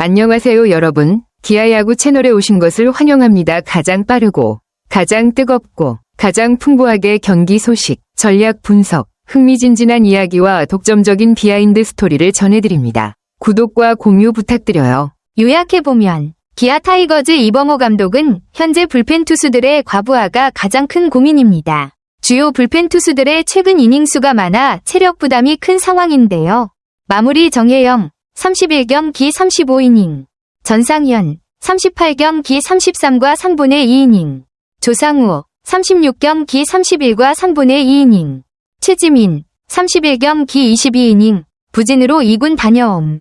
안녕하세요 여러분. 기아야구 채널에 오신 것을 환영합니다. 가장 빠르고 가장 뜨겁고 가장 풍부하게 경기 소식, 전략 분석, 흥미진진한 이야기와 독점적인 비하인드 스토리를 전해드립니다. 구독과 공유 부탁드려요. 요약해보면 기아 타이거즈 이범호 감독은 현재 불펜 투수들의 과부하가 가장 큰 고민입니다. 주요 불펜 투수들의 최근 이닝 수가 많아 체력 부담이 큰 상황인데요. 마무리 정혜영 31경기 35이닝, 전상현 38경기 33과 3분의 2이닝, 조상우 36경기 31과 3분의 2이닝, 최지민 31경기 22이닝, 부진으로 2군 다녀옴.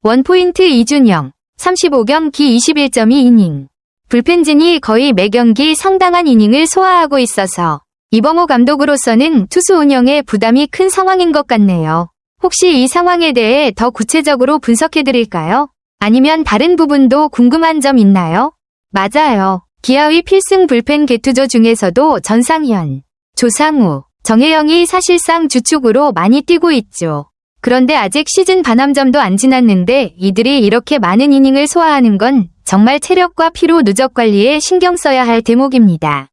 원포인트 이준영 35경기 21.2이닝. 불펜진이 거의 매 경기 상당한 이닝을 소화하고 있어서 이범호 감독으로서는 투수 운영에 부담이 큰 상황인 것 같네요. 혹시 이 상황에 대해 더 구체적으로 분석해드릴까요? 아니면 다른 부분도 궁금한 점 있나요? 맞아요. 기아의 필승 불펜 개투조 중에서도 전상현, 조상우, 정혜영이 사실상 주축으로 많이 뛰고 있죠. 그런데 아직 시즌 반함점도 안 지났는데 이들이 이렇게 많은 이닝을 소화하는 건 정말 체력과 피로 누적 관리에 신경 써야 할 대목입니다.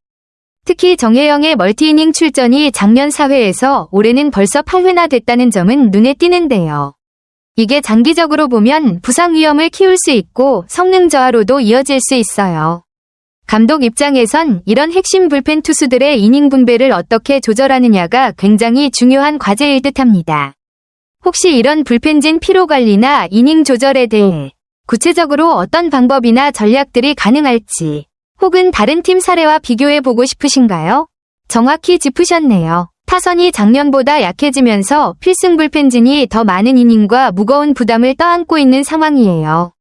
특히 정혜영의 멀티이닝 출전이 작년 4회에서 올해는 벌써 8회나 됐다는 점은 눈에 띄는데요. 이게 장기적으로 보면 부상 위험을 키울 수 있고 성능 저하로도 이어질 수 있어요. 감독 입장에선 이런 핵심 불펜 투수들의 이닝 분배를 어떻게 조절하느냐가 굉장히 중요한 과제일 듯합니다. 혹시 이런 불펜진 피로 관리나 이닝 조절에 대해 구체적으로 어떤 방법이나 전략들이 가능할지 혹은 다른 팀 사례와 비교해보고 싶으신가요? 정확히 짚으셨네요. 타선이 작년보다 약해지면서 필승 불펜진이 더 많은 이닝과 무거운 부담을 떠안고 있는 상황이에요.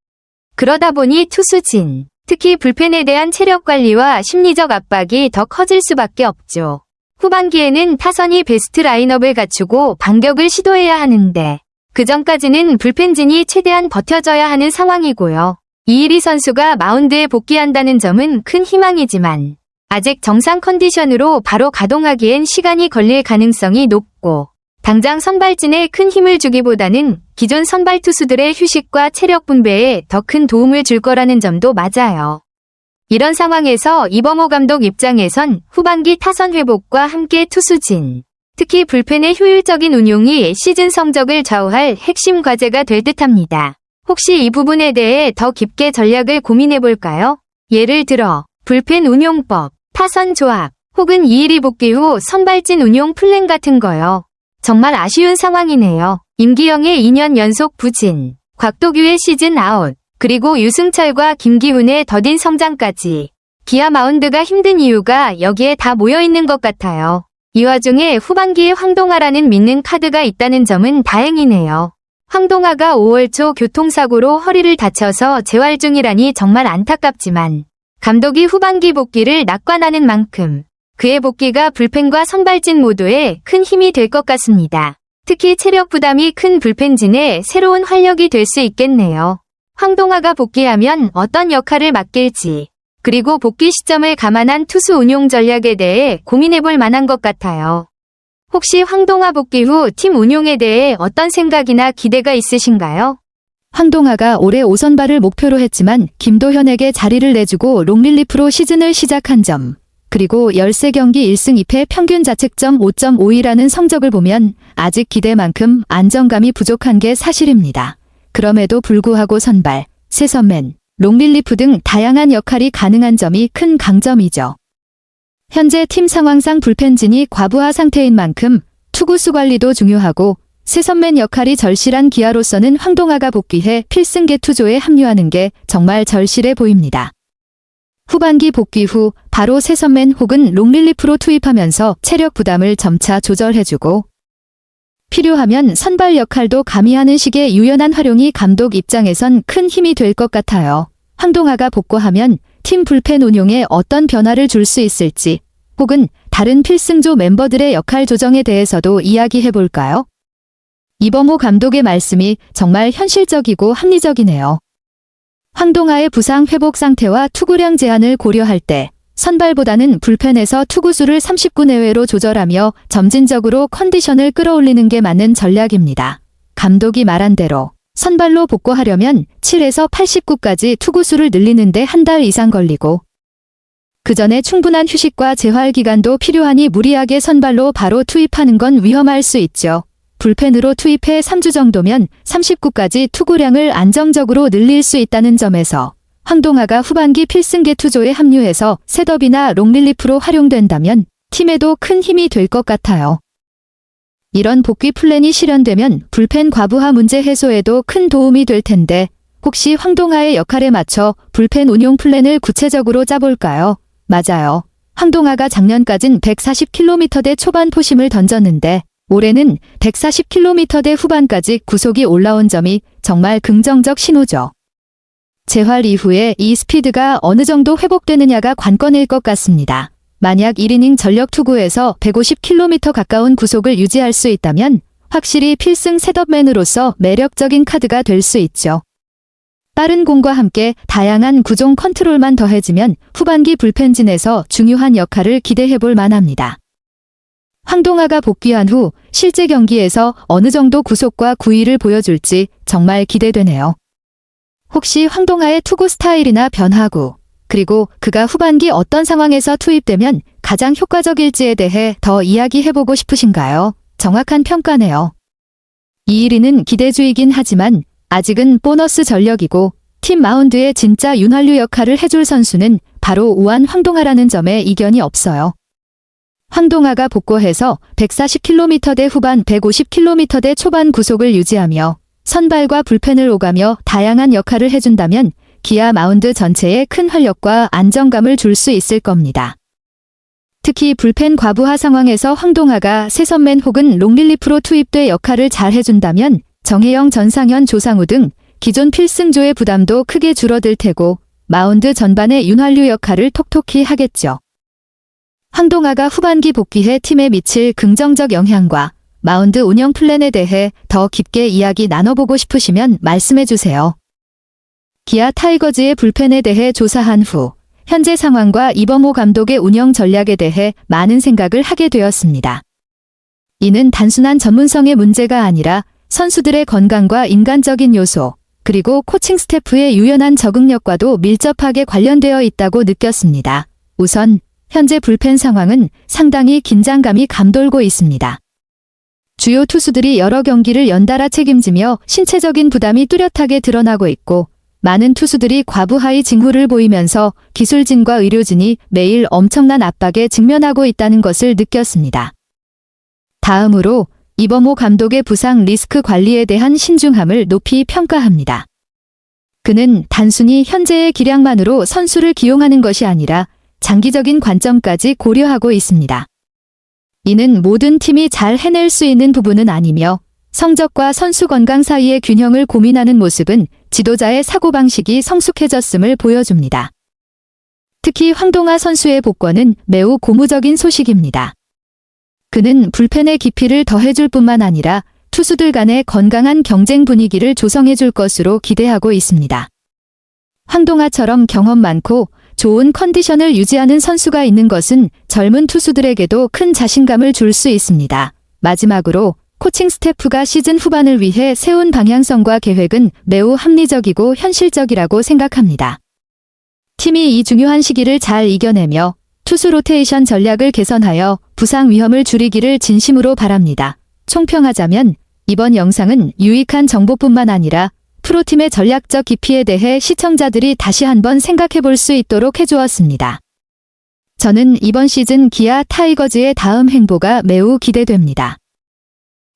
그러다 보니 투수진, 특히 불펜에 대한 체력 관리와 심리적 압박이 더 커질 수밖에 없죠. 후반기에는 타선이 베스트 라인업을 갖추고 반격을 시도해야 하는데 그 전까지는 불펜진이 최대한 버텨줘야 하는 상황이고요. 이일이 선수가 마운드에 복귀한다는 점은 큰 희망이지만 아직 정상 컨디션으로 바로 가동하기엔 시간이 걸릴 가능성이 높고 당장 선발진에 큰 힘을 주기보다는 기존 선발 투수들의 휴식과 체력 분배에 더 큰 도움을 줄 거라는 점도 맞아요. 이런 상황에서 이범호 감독 입장에선 후반기 타선 회복과 함께 투수진, 특히 불펜의 효율적인 운용이 시즌 성적을 좌우할 핵심 과제가 될 듯합니다. 혹시 이 부분에 대해 더 깊게 전략을 고민해볼까요? 예를 들어 불펜 운용법, 타선 조합, 혹은 이일이 복귀 후 선발진 운용 플랜 같은 거요. 정말 아쉬운 상황이네요. 임기영의 2년 연속 부진, 곽도규의 시즌 아웃, 그리고 유승철과 김기훈의 더딘 성장까지 기아 마운드가 힘든 이유가 여기에 다 모여있는 것 같아요. 이 와중에 후반기에 황동아라는 믿는 카드가 있다는 점은 다행이네요. 황동아가 5월 초 교통사고로 허리를 다쳐서 재활 중이라니 정말 안타깝지만 감독이 후반기 복귀를 낙관하는 만큼 그의 복귀가 불펜과 선발진 모두에 큰 힘이 될 것 같습니다. 특히 체력 부담이 큰 불펜진에 새로운 활력이 될 수 있겠네요. 황동아가 복귀하면 어떤 역할을 맡길지, 그리고 복귀 시점을 감안한 투수 운용 전략에 대해 고민해볼 만한 것 같아요. 혹시 황동아 복귀 후 팀 운용에 대해 어떤 생각이나 기대가 있으신가요? 황동아가 올해 5선발을 목표로 했지만 김도현에게 자리를 내주고 롱릴리프로 시즌을 시작한 점, 그리고 13경기 1승 2패 평균 자책점 5.52라는 성적을 보면 아직 기대만큼 안정감이 부족한 게 사실입니다. 그럼에도 불구하고 선발, 세선맨, 롱릴리프 등 다양한 역할이 가능한 점이 큰 강점이죠. 현재 팀 상황상 불펜진이 과부하 상태인 만큼 투구수 관리도 중요하고 세선맨 역할이 절실한 기아로서는 황동아가 복귀해 필승 개투조에 합류하는 게 정말 절실해 보입니다. 후반기 복귀 후 바로 세선맨 혹은 롱릴리프로 투입하면서 체력 부담을 점차 조절해주고 필요하면 선발 역할도 가미하는 식의 유연한 활용이 감독 입장에선 큰 힘이 될 것 같아요. 황동아가 복구하면 팀 불펜 운용에 어떤 변화를 줄 수 있을지 혹은 다른 필승조 멤버들의 역할 조정에 대해서도 이야기해볼까요? 이범호 감독의 말씀이 정말 현실적이고 합리적이네요. 황동아의 부상 회복 상태와 투구량 제한을 고려할 때 선발보다는 불펜에서 투구수를 30구 내외로 조절하며 점진적으로 컨디션을 끌어올리는 게 맞는 전략입니다. 감독이 말한 대로 선발로 복구하려면 7에서 89까지 투구수를 늘리는데 한 달 이상 걸리고 그 전에 충분한 휴식과 재활 기간도 필요하니 무리하게 선발로 바로 투입하는 건 위험할 수 있죠. 불펜으로 투입해 3주 정도면 39까지 투구량을 안정적으로 늘릴 수 있다는 점에서 황동하가 후반기 필승계 투조에 합류해서 셋업이나 롱릴리프로 활용된다면 팀에도 큰 힘이 될 것 같아요. 이런 복귀 플랜이 실현되면 불펜 과부하 문제 해소에도 큰 도움이 될 텐데 혹시 황동하의 역할에 맞춰 불펜 운용 플랜을 구체적으로 짜볼까요? 맞아요. 황동하가 작년까진 140km대 초반 포심을 던졌는데 올해는 140km대 후반까지 구속이 올라온 점이 정말 긍정적 신호죠. 재활 이후에 이 스피드가 어느 정도 회복되느냐가 관건일 것 같습니다. 만약 1이닝 전력 투구에서 150km 가까운 구속을 유지할 수 있다면 확실히 필승 셋업맨으로서 매력적인 카드가 될 수 있죠. 빠른 공과 함께 다양한 구종 컨트롤만 더해지면 후반기 불펜진에서 중요한 역할을 기대해볼 만합니다. 황동하가 복귀한 후 실제 경기에서 어느 정도 구속과 구위를 보여줄지 정말 기대되네요. 혹시 황동하의 투구 스타일이나 변화구, 그리고 그가 후반기 어떤 상황에서 투입되면 가장 효과적일지에 대해 더 이야기해보고 싶으신가요? 정확한 평가네요. 이일이는 기대주이긴 하지만 아직은 보너스 전력이고 팀 마운드에 진짜 윤활유 역할을 해줄 선수는 바로 우완 황동하라는 점에 이견이 없어요. 황동하가 복구해서 140km대 후반 150km대 초반 구속을 유지하며 선발과 불펜을 오가며 다양한 역할을 해준다면 기아 마운드 전체에 큰 활력과 안정감을 줄 수 있을 겁니다. 특히 불펜 과부하 상황에서 황동하가 세선맨 혹은 롱릴리프로 투입돼 역할을 잘 해준다면 정혜영, 전상현, 조상우 등 기존 필승조의 부담도 크게 줄어들 테고 마운드 전반의 윤활유 역할을 톡톡히 하겠죠. 황동하가 후반기 복귀해 팀에 미칠 긍정적 영향과 마운드 운영 플랜에 대해 더 깊게 이야기 나눠보고 싶으시면 말씀해주세요. 기아 타이거즈의 불펜에 대해 조사한 후 현재 상황과 이범호 감독의 운영 전략에 대해 많은 생각을 하게 되었습니다. 이는 단순한 전문성의 문제가 아니라 선수들의 건강과 인간적인 요소, 그리고 코칭 스태프의 유연한 적응력과도 밀접하게 관련되어 있다고 느꼈습니다. 우선 현재 불펜 상황은 상당히 긴장감이 감돌고 있습니다. 주요 투수들이 여러 경기를 연달아 책임지며 신체적인 부담이 뚜렷하게 드러나고 있고 많은 투수들이 과부하의 징후를 보이면서 기술진과 의료진이 매일 엄청난 압박에 직면하고 있다는 것을 느꼈습니다. 다음으로 이범호 감독의 부상 리스크 관리에 대한 신중함을 높이 평가합니다. 그는 단순히 현재의 기량만으로 선수를 기용하는 것이 아니라 장기적인 관점까지 고려하고 있습니다. 이는 모든 팀이 잘 해낼 수 있는 부분은 아니며 성적과 선수 건강 사이의 균형을 고민하는 모습은 지도자의 사고방식이 성숙해졌음을 보여줍니다. 특히 황동하 선수의 복권은 매우 고무적인 소식입니다. 그는 불펜의 깊이를 더해줄 뿐만 아니라 투수들 간의 건강한 경쟁 분위기를 조성해줄 것으로 기대하고 있습니다. 황동하처럼 경험 많고 좋은 컨디션을 유지하는 선수가 있는 것은 젊은 투수들에게도 큰 자신감을 줄 수 있습니다. 마지막으로 코칭 스태프가 시즌 후반을 위해 세운 방향성과 계획은 매우 합리적이고 현실적이라고 생각합니다. 팀이 이 중요한 시기를 잘 이겨내며 투수 로테이션 전략을 개선하여 부상 위험을 줄이기를 진심으로 바랍니다. 총평하자면 이번 영상은 유익한 정보뿐만 아니라 프로팀의 전략적 깊이에 대해 시청자들이 다시 한번 생각해 볼 수 있도록 해주었습니다. 저는 이번 시즌 기아 타이거즈의 다음 행보가 매우 기대됩니다.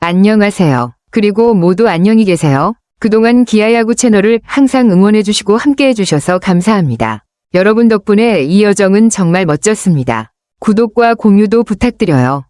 안녕하세요. 그리고 모두 안녕히 계세요. 그동안 기아야구 채널을 항상 응원해주시고 함께해주셔서 감사합니다. 여러분 덕분에 이 여정은 정말 멋졌습니다. 구독과 공유도 부탁드려요.